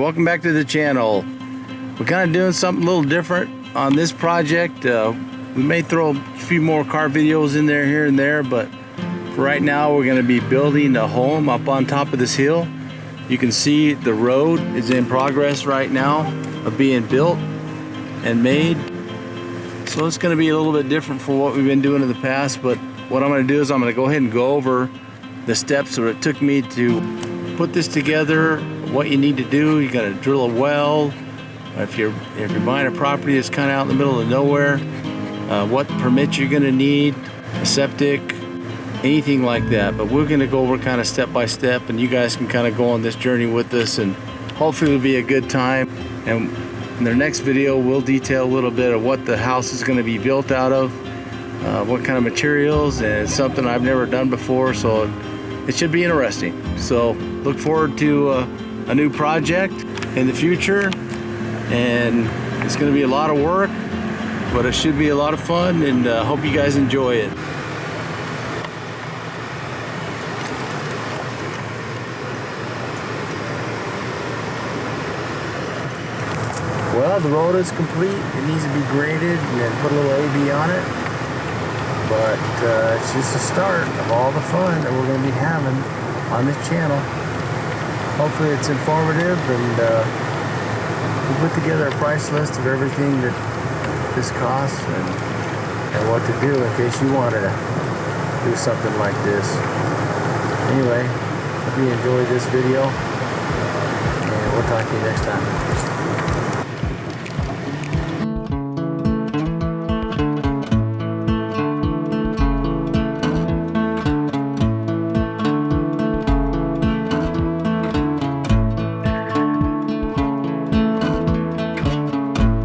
welcome back to the channel. We're kind of doing something a little different on this project. We may throw a few more car videos in there here and there, but for right now we're going to be building a home up on top of this hill. You can see the road is in progress right now of being built and made. So it's going to be a little bit different from what we've been doing in the past, but what I'm going to do is I'm going to go ahead and go over the steps that it took me to put this together, what you need to do. You got to drill a well. If you're buying a property that's kind of out in the middle of nowhere, what permits you're going to need, a septic, anything like that. But we're going to go over kind of step by step, and you guys can kind of go on this journey with us, and hopefully it'll be a good time. And in the next video, we'll detail a little bit of what the house is going to be built out of, what kind of materials, and it's something I've never done before, so it should be interesting. So look forward to a new project in the future, and it's going to be a lot of work, but it should be a lot of fun, and hope you guys enjoy it. Well, the road is complete. It needs to be graded and then put a little AB on it. But it's just the start of all the fun that we're going to be having on this channel. Hopefully it's informative, and we put together a price list of everything that this costs and what to do in case you wanted to do something like this. Anyway, hope you enjoyed this video, and we'll talk to you next time.